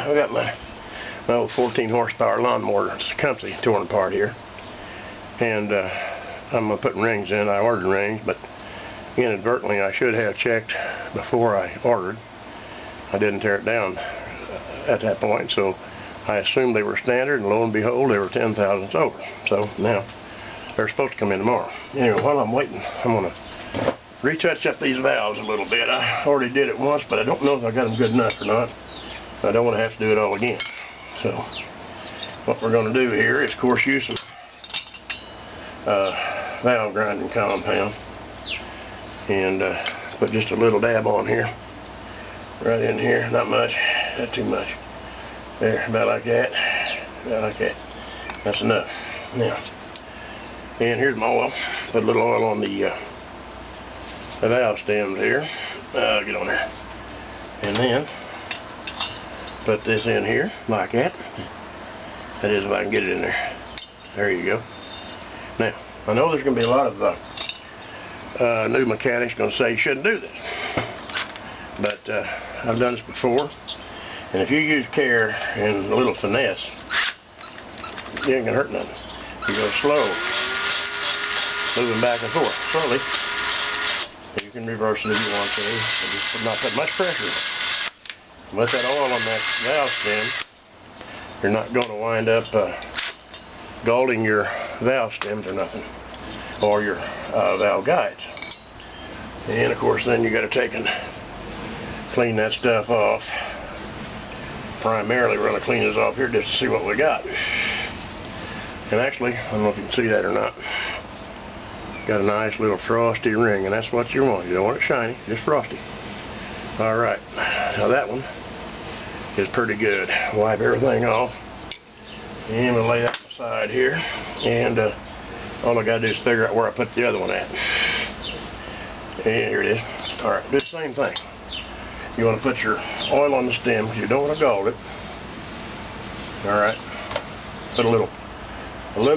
I got my old 14 horsepower lawnmower Tecumseh torn apart here, and I'm gonna put rings in. I ordered rings, but inadvertently I should have checked before I ordered. I didn't tear it down at that point, so I assumed they were standard, and lo and behold, they were 10 thousandths over. So now they're supposed to come in tomorrow. Anyway, while I'm waiting, I'm gonna retouch up these valves a little bit. I already did it once, but I don't know if I got them good enough or not. I don't want to have to do it all again. So what we're going to do here is, of course, use some valve grinding compound, and put just a little dab on here, right in here. Not much, not too much. There, about like that, about like that. That's enough. Now, and here's my oil. Put a little oil on the valve stems here. Get on there, and then put this in here like that. That is, if I can get it in there. There you go. Now, I know there's going to be a lot of new mechanics going to say you shouldn't do this, but I've done this before, and if you use care and a little finesse, you ain't going to hurt nothing. You go slow, moving back and forth, slowly. You can reverse it if you want to, but just not put much pressure in it. With that oil on that valve stem, you're not going to wind up scalding your valve stems or nothing, or your valve guides. And of course, then you got to take and clean that stuff off. Primarily, we're going to clean this off here just to see what we got. And actually, I don't know if you can see that or not. Got a nice little frosty ring, and that's what you want. You don't want it shiny, just frosty. All right, now that one is pretty good. Wipe everything off, and we'll lay that aside here, and all I gotta do is figure out where I put the other one at. And here it is. All right, do the same thing. You want to put your oil on the stem because you don't want to gall it. All right, put a little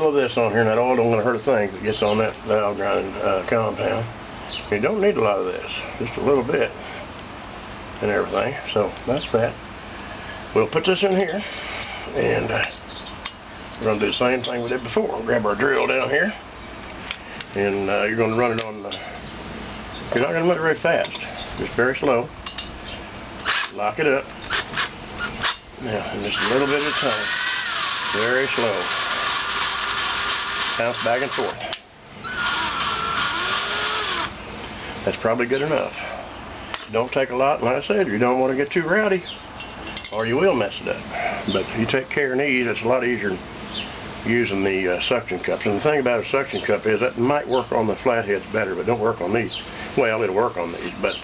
of this on here, and that oil don't want to hurt a thing if it gets on that valve grinding compound. You don't need a lot of this, just a little bit, and everything. So that's that. We'll put this in here, and we're going to do the same thing we did before. We'll grab our drill down here, and you're going to run it on you're not going to run it very fast, just very slow. Lock it up. Now, and just a little bit at a time, very slow. Bounce back and forth. That's probably good enough. Don't take a lot, like I said, you don't want to get too rowdy, or you will mess it up. But if you take care and ease, it's a lot easier using the suction cups. And the thing about a suction cup is that might work on the flatheads better, but don't work on these. Well, it'll work on these, but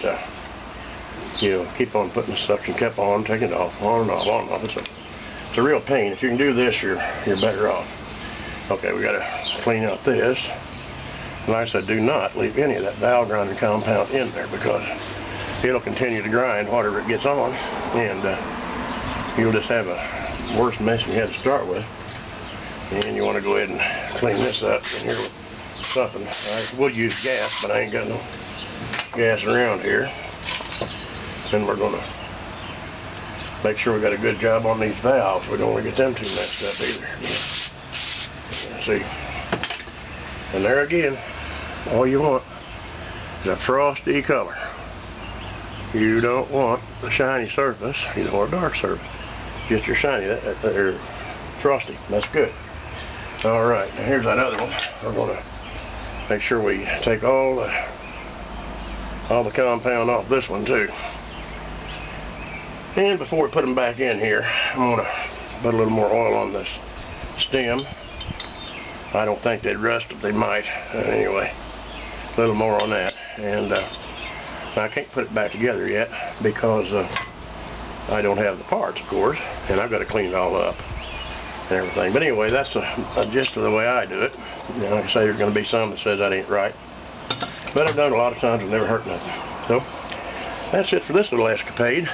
you know, keep on putting the suction cup on, taking it off, on and off, on and off. It's a real pain. If you can do this, you're better off. Okay, we got to clean out this. Like I said, do not leave any of that valve grinding compound in there, because it'll continue to grind whatever it gets on, and you'll just have a worse mess than you had to start with. And you want to go ahead and clean this up in here with something. I would use gas, but I ain't got no gas around here. Then we're going to make sure we got a good job on these valves. We don't want to get them too messed up either. See, and there again, all you want is a frosty color. You don't want a shiny surface, you don't want a dark surface. Just your shiny, or frosty. That's good. All right, now here's that other one. We're going to make sure we take all the compound off this one too. And before we put them back in here, I'm going to put a little more oil on this stem. I don't think they'd rust, but they might. Anyway, a little more on that. And I can't put it back together yet because I don't have the parts, of course, and I've got to clean it all up and everything. But anyway, that's a gist of the way I do it. You know, like I say, there's going to be some that says that ain't right, but I've done it a lot of times and never hurt nothing. So that's it for this little escapade.